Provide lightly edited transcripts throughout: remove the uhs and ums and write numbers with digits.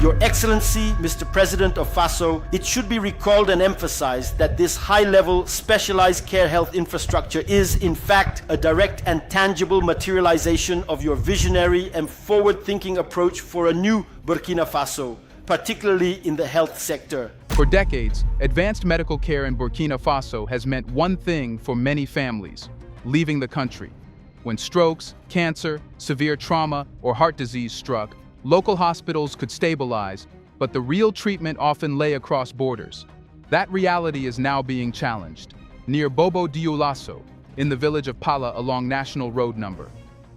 Your Excellency, Mr. President of FASO, it should be recalled and emphasized that this high-level specialized care health infrastructure is, in fact, a direct and tangible materialization of your visionary and forward-thinking approach for a new Burkina Faso, particularly in the health sector. For decades, advanced medical care in Burkina Faso has meant one thing for many families: leaving the country. When strokes, cancer, severe trauma, or heart disease struck, local hospitals could stabilize, but the real treatment often lay across borders. That reality is now being challenged. Near Bobo Dioulasso, in the village of Pala along National Road No.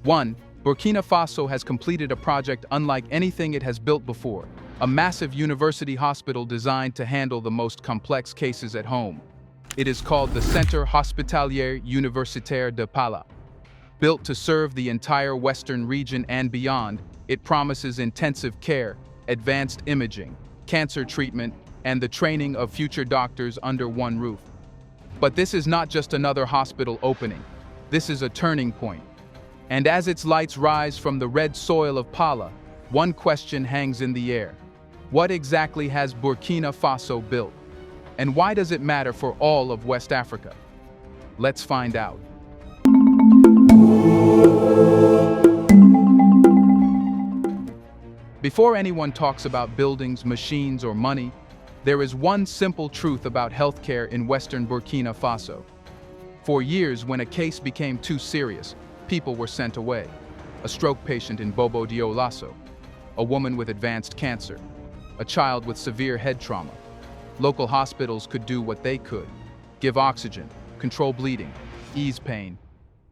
1, Burkina Faso has completed a project unlike anything it has built before, a massive university hospital designed to handle the most complex cases at home. It is called the Centre Hospitalier Universitaire de Pala. Built to serve the entire western region and beyond, it promises intensive care, advanced imaging, cancer treatment, and the training of future doctors under one roof. But this is not just another hospital opening. This is a turning point. And as its lights rise from the red soil of Pala, one question hangs in the air. What exactly has Burkina Faso built? And why does it matter for all of West Africa? Let's find out. Before anyone talks about buildings, machines, or money, there is one simple truth about healthcare in Western Burkina Faso. For years, when a case became too serious, people were sent away. A stroke patient in Bobo Dioulasso, a woman with advanced cancer, a child with severe head trauma. Local hospitals could do what they could: give oxygen, control bleeding, ease pain.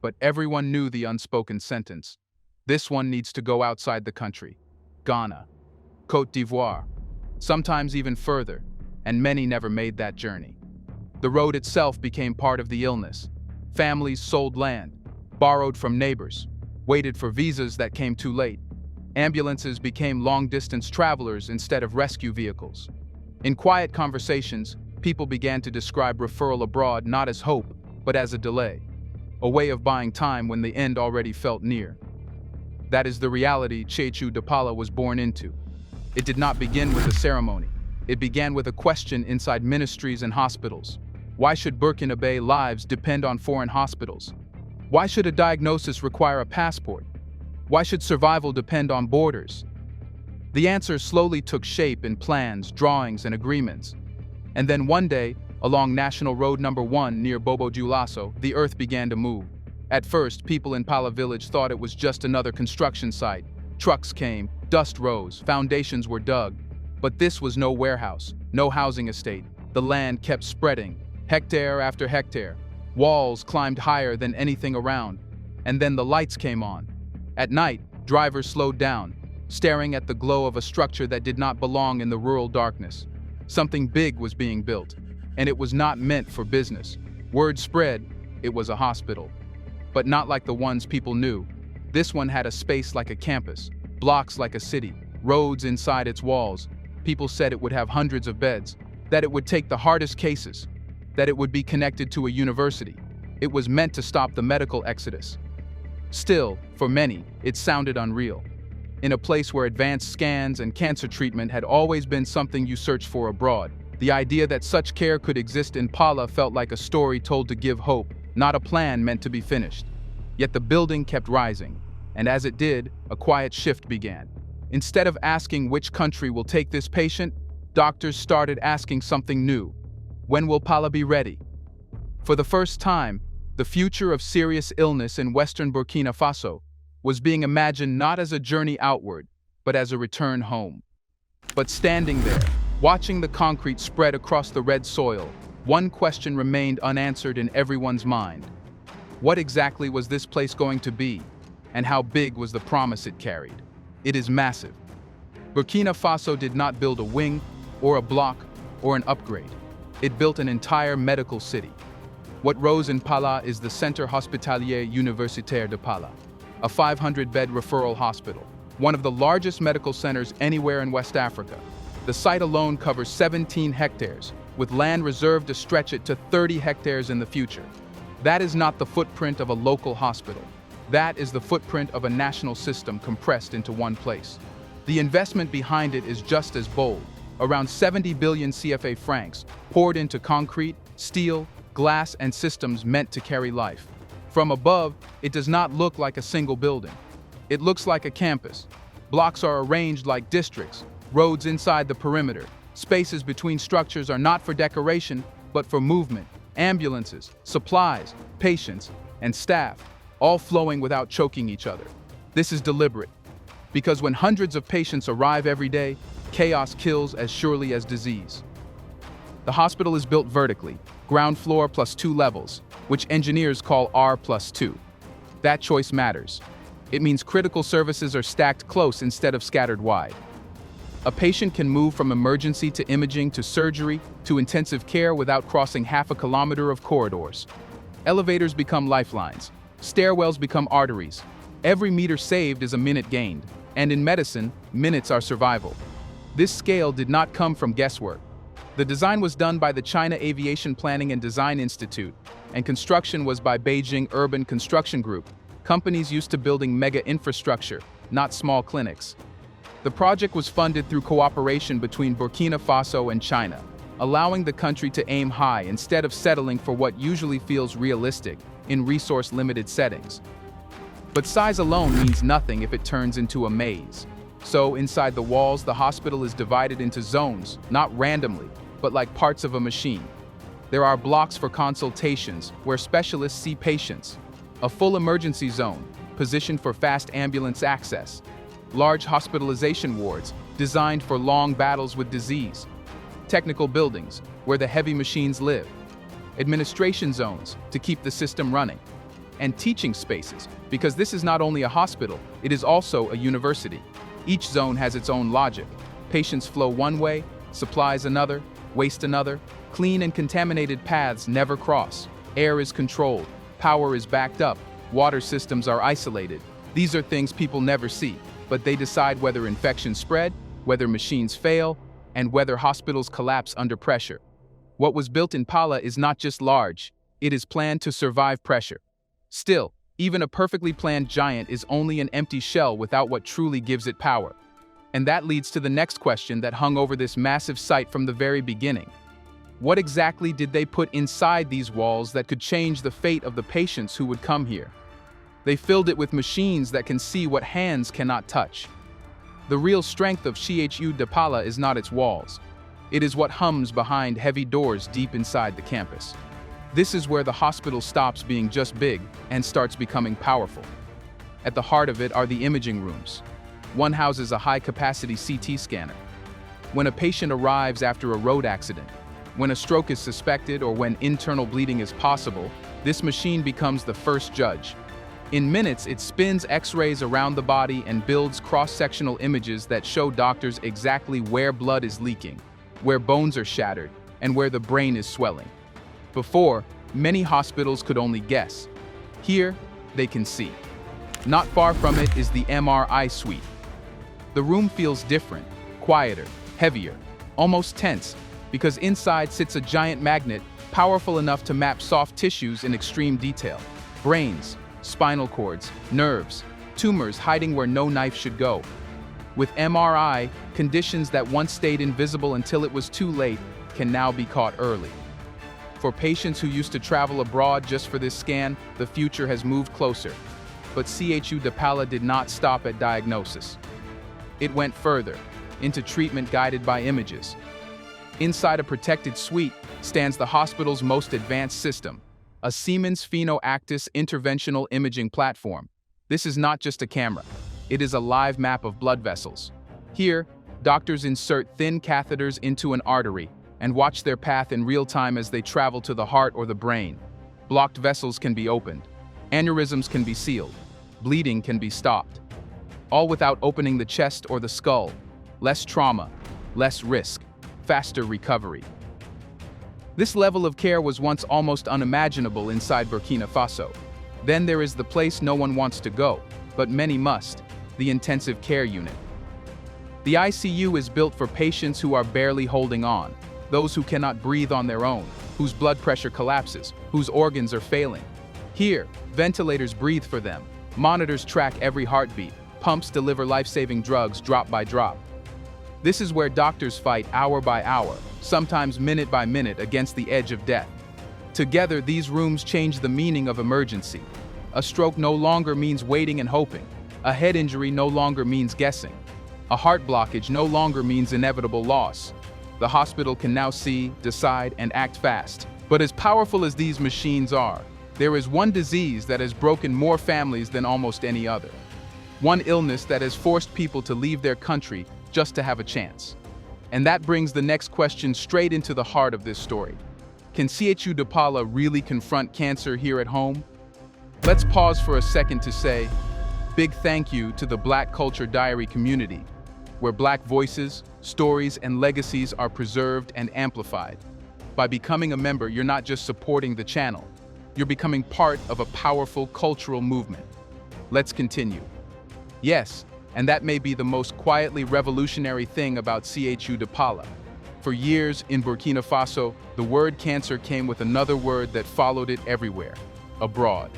But everyone knew the unspoken sentence: this one needs to go outside the country. Ghana, Côte d'Ivoire, sometimes even further, and many never made that journey. The road itself became part of the illness. Families sold land, borrowed from neighbors, waited for visas that came too late. Ambulances became long-distance travelers instead of rescue vehicles. In quiet conversations, people began to describe referral abroad not as hope, but as a delay, a way of buying time when the end already felt near. That is the reality Chechu de Pala was born into. It did not begin with a ceremony. It began with a question inside ministries and hospitals. Why should Burkinabe lives depend on foreign hospitals? Why should a diagnosis require a passport? Why should survival depend on borders? The answer slowly took shape in plans, drawings, and agreements. And then one day, along National Road No. 1 near Bobo Dioulasso, the earth began to move. At first, people in Pala village thought it was just another construction site. Trucks came, dust rose, foundations were dug. But this was no warehouse, no housing estate. The land kept spreading, hectare after hectare. Walls climbed higher than anything around. And then the lights came on. At night, drivers slowed down, staring at the glow of a structure that did not belong in the rural darkness. Something big was being built, and it was not meant for business. Word spread, it was a hospital. But not like the ones people knew. This one had a space like a campus, blocks like a city, roads inside its walls. People said it would have hundreds of beds, that it would take the hardest cases, that it would be connected to a university. It was meant to stop the medical exodus. Still, for many, it sounded unreal. In a place where advanced scans and cancer treatment had always been something you searched for abroad, the idea that such care could exist in Pala felt like a story told to give hope, not a plan meant to be finished. Yet the building kept rising, and as it did, a quiet shift began. Instead of asking which country will take this patient, doctors started asking something new. When will Pala be ready? For the first time, the future of serious illness in Western Burkina Faso was being imagined not as a journey outward, but as a return home. But standing there, watching the concrete spread across the red soil, one question remained unanswered in everyone's mind. What exactly was this place going to be, and how big was the promise it carried? It is massive. Burkina Faso did not build a wing, or a block, or an upgrade. It built an entire medical city. What rose in Pala is the Centre Hospitalier Universitaire de Pala, a 500-bed referral hospital, one of the largest medical centers anywhere in West Africa. The site alone covers 17 hectares, with land reserved to stretch it to 30 hectares in the future. That is not the footprint of a local hospital. That is the footprint of a national system compressed into one place. The investment behind it is just as bold, around 70 billion CFA francs, poured into concrete, steel, glass, and systems meant to carry life. From above, it does not look like a single building. It looks like a campus. Blocks are arranged like districts, roads inside the perimeter. Spaces between structures are not for decoration, but for movement, ambulances, supplies, patients, and staff, all flowing without choking each other. This is deliberate, because when hundreds of patients arrive every day, chaos kills as surely as disease. The hospital is built vertically, ground floor plus 2 levels, which engineers call R+2. That choice matters. It means critical services are stacked close instead of scattered wide. A patient can move from emergency to imaging to surgery to intensive care without crossing half a kilometer of corridors. Elevators become lifelines. Stairwells become arteries. Every meter saved is a minute gained, and in medicine, minutes are survival. This scale did not come from guesswork. The design was done by the China Aviation Planning and Design Institute, and construction was by Beijing Urban Construction Group, companies used to building mega infrastructure, not small clinics. The project was funded through cooperation between Burkina Faso and China, allowing the country to aim high instead of settling for what usually feels realistic in resource-limited settings. But size alone means nothing if it turns into a maze. So, inside the walls, the hospital is divided into zones, not randomly, but like parts of a machine. There are blocks for consultations, where specialists see patients, a full emergency zone, positioned for fast ambulance access, large hospitalization wards, designed for long battles with disease, technical buildings, where the heavy machines live, administration zones, to keep the system running, and teaching spaces, because this is not only a hospital, it is also a university. Each zone has its own logic. Patients flow one way, supplies another, waste another. Clean and contaminated paths never cross. Air is controlled, power is backed up, water systems are isolated. These are things people never see, but they decide whether infections spread, whether machines fail, and whether hospitals collapse under pressure. What was built in Pala is not just large, it is planned to survive pressure. Still, even a perfectly planned giant is only an empty shell without what truly gives it power. And that leads to the next question that hung over this massive site from the very beginning. What exactly did they put inside these walls that could change the fate of the patients who would come here? They filled it with machines that can see what hands cannot touch. The real strength of CHU de Pala is not its walls. It is what hums behind heavy doors deep inside the campus. This is where the hospital stops being just big and starts becoming powerful. At the heart of it are the imaging rooms. One houses a high-capacity CT scanner. When a patient arrives after a road accident, when a stroke is suspected, or when internal bleeding is possible, this machine becomes the first judge. In minutes, it spins X-rays around the body and builds cross-sectional images that show doctors exactly where blood is leaking, where bones are shattered, and where the brain is swelling. Before, many hospitals could only guess. Here, they can see. Not far from it is the MRI suite. The room feels different, quieter, heavier, almost tense, because inside sits a giant magnet powerful enough to map soft tissues in extreme detail. Brains, spinal cords, nerves, tumors hiding where no knife should go. With MRI, conditions that once stayed invisible until it was too late can now be caught early. For patients who used to travel abroad just for this scan, the future has moved closer. But CHU de Pala did not stop at diagnosis. It went further, into treatment guided by images. Inside a protected suite stands the hospital's most advanced system, a Siemens PhenoActis interventional imaging platform. This is not just a camera. It is a live map of blood vessels. Here, doctors insert thin catheters into an artery and watch their path in real time as they travel to the heart or the brain. Blocked vessels can be opened. Aneurysms can be sealed. Bleeding can be stopped. All without opening the chest or the skull. Less trauma, less risk, faster recovery. This level of care was once almost unimaginable inside Burkina Faso. Then there is the place no one wants to go, but many must, the intensive care unit. The ICU is built for patients who are barely holding on, those who cannot breathe on their own, whose blood pressure collapses, whose organs are failing. Here, ventilators breathe for them, monitors track every heartbeat, Pumps deliver life-saving drugs drop by drop. This is where doctors fight hour by hour, sometimes minute by minute, against the edge of death. Together, these rooms change the meaning of emergency. A stroke no longer means waiting and hoping. A head injury no longer means guessing. A heart blockage no longer means inevitable loss. The hospital can now see, decide, and act fast. But as powerful as these machines are, there is one disease that has broken more families than almost any other. One illness that has forced people to leave their country just to have a chance. And that brings the next question straight into the heart of this story. Can CHU Dapala really confront cancer here at home? Let's pause for a second to say, big thank you to the Black Culture Diary community, where Black voices, stories, and legacies are preserved and amplified. By becoming a member, you're not just supporting the channel, you're becoming part of a powerful cultural movement. Let's continue. Yes, and that may be the most quietly revolutionary thing about CHU Dapala. For years in Burkina Faso, the word cancer came with another word that followed it everywhere: abroad.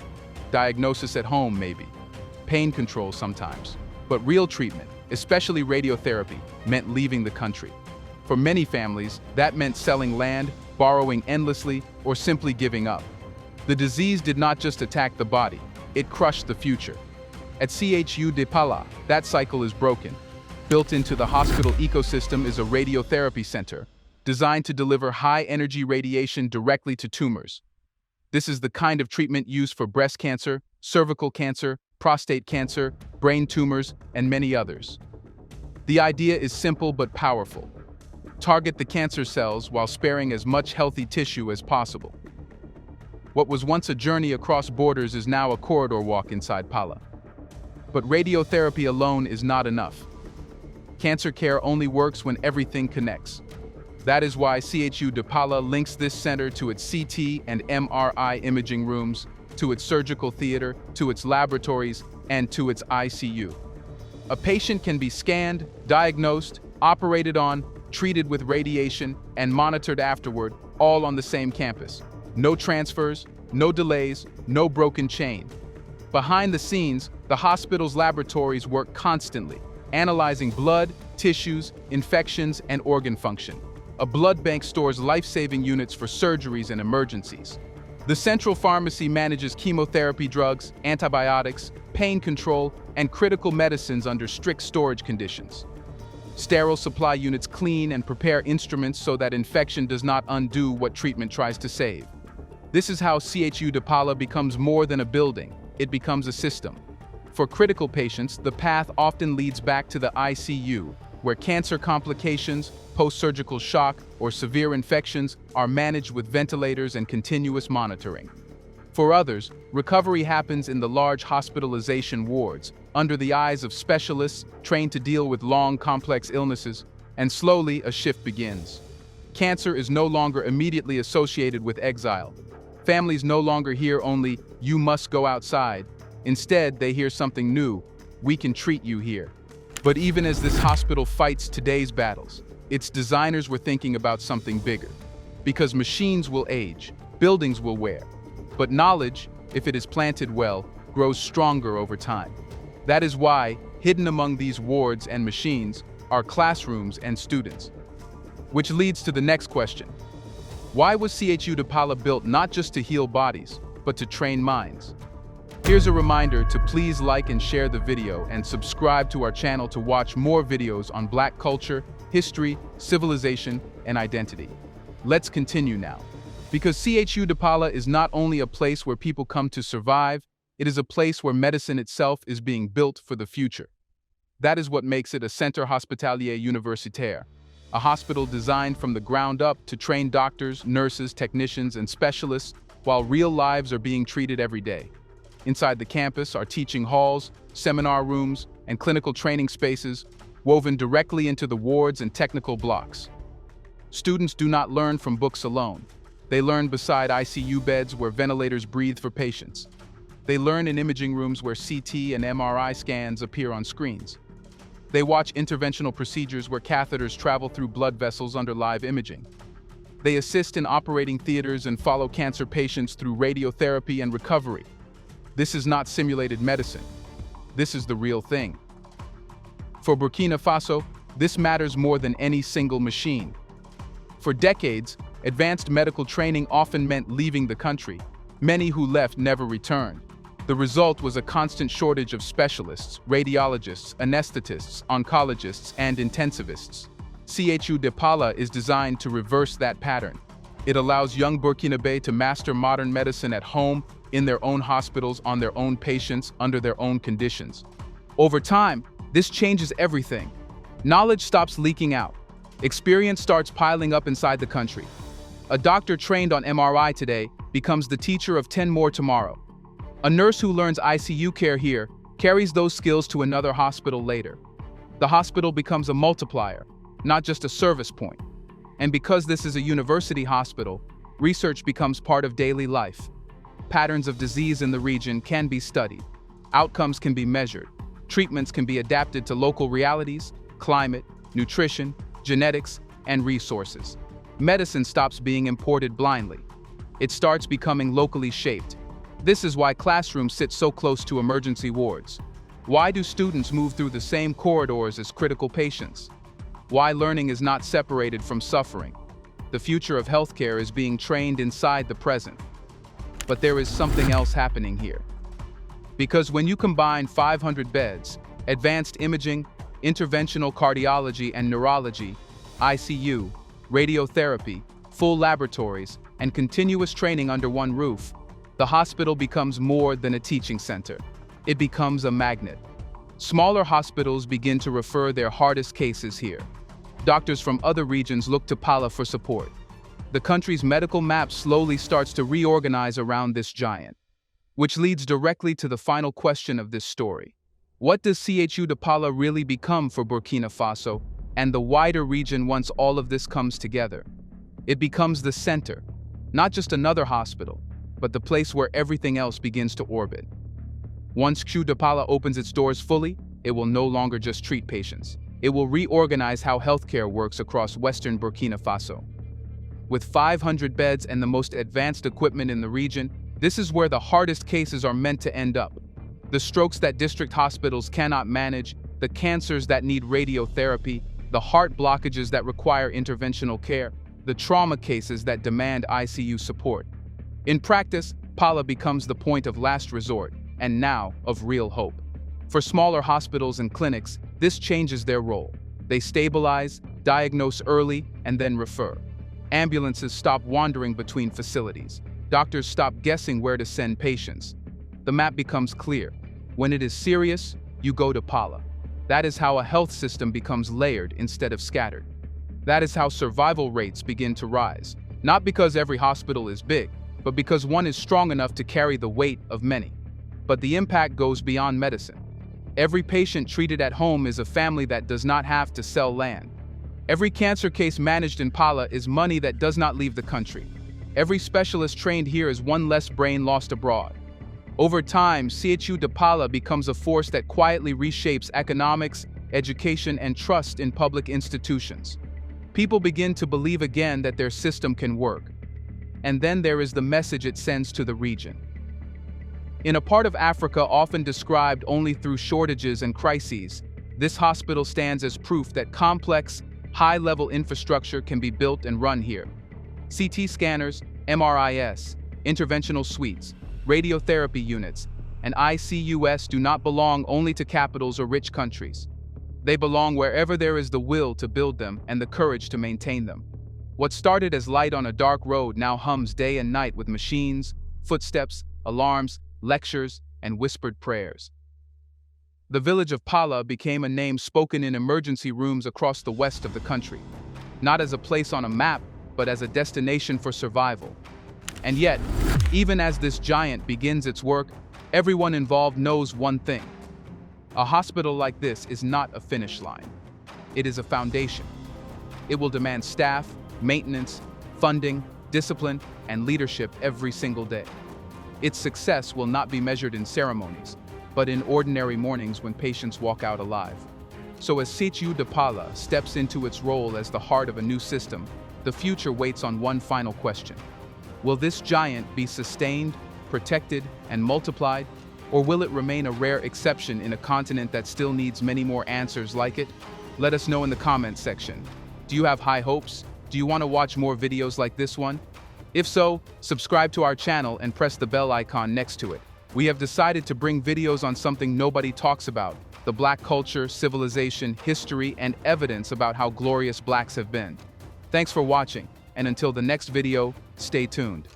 Diagnosis at home, maybe. Pain control sometimes. But real treatment, especially radiotherapy, meant leaving the country. For many families, that meant selling land, borrowing endlessly, or simply giving up. The disease did not just attack the body, it crushed the future. At CHU Dapala, that cycle is broken. Built into the hospital ecosystem is a radiotherapy center, designed to deliver high-energy radiation directly to tumors. This is the kind of treatment used for breast cancer, cervical cancer, prostate cancer, brain tumors, and many others. The idea is simple but powerful. Target the cancer cells while sparing as much healthy tissue as possible. What was once a journey across borders is now a corridor walk inside Pala. But radiotherapy alone is not enough. Cancer care only works when everything connects. That is why CHU Dapala links this center to its CT and MRI imaging rooms, to its surgical theater, to its laboratories, and to its ICU. A patient can be scanned, diagnosed, operated on, treated with radiation, and monitored afterward, all on the same campus. No transfers, no delays, no broken chain. Behind the scenes, the hospital's laboratories work constantly, analyzing blood, tissues, infections, and organ function. A blood bank stores life-saving units for surgeries and emergencies. The central pharmacy manages chemotherapy drugs, antibiotics, pain control, and critical medicines under strict storage conditions. Sterile supply units clean and prepare instruments so that infection does not undo what treatment tries to save. This is how CHU Dapala becomes more than a building, it becomes a system. For critical patients, the path often leads back to the ICU, where cancer complications, post-surgical shock, or severe infections are managed with ventilators and continuous monitoring. For others, recovery happens in the large hospitalization wards, under the eyes of specialists trained to deal with long, complex illnesses, and slowly a shift begins. Cancer is no longer immediately associated with exile. Families no longer hear only, "You must go outside." Instead, they hear something new: "We can treat you here." But even as this hospital fights today's battles, its designers were thinking about something bigger. Because machines will age, buildings will wear, but knowledge, if it is planted well, grows stronger over time. That is why, hidden among these wards and machines, are classrooms and students. Which leads to the next question. Why was CHU Dapala built not just to heal bodies, but to train minds? Here's a reminder to please like and share the video and subscribe to our channel to watch more videos on Black culture, history, civilization, and identity. Let's continue now. Because CHU Dapala is not only a place where people come to survive, it is a place where medicine itself is being built for the future. That is what makes it a Centre Hospitalier Universitaire, a hospital designed from the ground up to train doctors, nurses, technicians, and specialists while real lives are being treated every day. Inside the campus are teaching halls, seminar rooms, and clinical training spaces woven directly into the wards and technical blocks. Students do not learn from books alone. They learn beside ICU beds where ventilators breathe for patients. They learn in imaging rooms where CT and MRI scans appear on screens. They watch interventional procedures where catheters travel through blood vessels under live imaging. They assist in operating theaters and follow cancer patients through radiotherapy and recovery. This is not simulated medicine. This is the real thing. For Burkina Faso, this matters more than any single machine. For decades, advanced medical training often meant leaving the country. Many who left never returned. The result was a constant shortage of specialists, radiologists, anesthetists, oncologists, and intensivists. CHU Dipala is designed to reverse that pattern. It allows young Burkinabe to master modern medicine at home, in their own hospitals, on their own patients, under their own conditions. Over time, this changes everything. Knowledge stops leaking out. Experience starts piling up inside the country. A doctor trained on MRI today becomes the teacher of 10 more tomorrow. A nurse who learns ICU care here carries those skills to another hospital later. The hospital becomes a multiplier, not just a service point. And because this is a university hospital, research becomes part of daily life. Patterns of disease in the region can be studied. Outcomes can be measured. Treatments can be adapted to local realities, climate, nutrition, genetics, and resources. Medicine stops being imported blindly. It starts becoming locally shaped. This is why classrooms sit so close to emergency wards. Why do students move through the same corridors as critical patients? Why learning is not separated from suffering. The future of healthcare is being trained inside the present. But there is something else happening here. Because when you combine 500 beds, advanced imaging, interventional cardiology and neurology, ICU, radiotherapy, full laboratories, and continuous training under one roof, the hospital becomes more than a teaching center. It becomes a magnet. Smaller hospitals begin to refer their hardest cases here. Doctors from other regions look to Pala for support. The country's medical map slowly starts to reorganize around this giant. Which leads directly to the final question of this story. What does CHU de Pala really become for Burkina Faso and the wider region once all of this comes together? It becomes the center, not just another hospital, but the place where everything else begins to orbit. Once CHU de Pala opens its doors fully, it will no longer just treat patients. It will reorganize how healthcare works across Western Burkina Faso. With 500 beds and the most advanced equipment in the region, this is where the hardest cases are meant to end up. The strokes that district hospitals cannot manage, the cancers that need radiotherapy, the heart blockages that require interventional care, the trauma cases that demand ICU support. In practice, Pala becomes the point of last resort, and now of real hope. For smaller hospitals and clinics, this changes their role. They stabilize, diagnose early, and then refer. Ambulances stop wandering between facilities. Doctors stop guessing where to send patients. The map becomes clear. When it is serious, you go to Pala. That is how a health system becomes layered instead of scattered. That is how survival rates begin to rise. Not because every hospital is big, but because one is strong enough to carry the weight of many. But the impact goes beyond medicine. Every patient treated at home is a family that does not have to sell land. Every cancer case managed in Pala is money that does not leave the country. Every specialist trained here is one less brain lost abroad. Over time, CHU de Pala becomes a force that quietly reshapes economics, education, and trust in public institutions. People begin to believe again that their system can work. And then there is the message it sends to the region. In a part of Africa often described only through shortages and crises, this hospital stands as proof that complex, high-level infrastructure can be built and run here. CT scanners, MRIs, interventional suites, radiotherapy units, and ICUs do not belong only to capitals or rich countries. They belong wherever there is the will to build them and the courage to maintain them. What started as light on a dark road now hums day and night with machines, footsteps, alarms, lectures, and whispered prayers. The village of Pala became a name spoken in emergency rooms across the west of the country, not as a place on a map, but as a destination for survival. And yet, even as this giant begins its work, everyone involved knows one thing. A hospital like this is not a finish line. It is a foundation. It will demand staff, maintenance, funding, discipline, and leadership every single day. Its success will not be measured in ceremonies, but in ordinary mornings when patients walk out alive. So as CHU de Pala steps into its role as the heart of a new system, the future waits on one final question. Will this giant be sustained, protected, and multiplied, Or will it remain a rare exception in a continent that still needs many more answers like it? Let us know in the comments section. Do you have high hopes? Do you want to watch more videos like this one? If so, subscribe to our channel and press the bell icon next to it. We have decided to bring videos on something nobody talks about: the Black culture, civilization, history, and evidence about how glorious Blacks have been. Thanks for watching, and until the next video, stay tuned.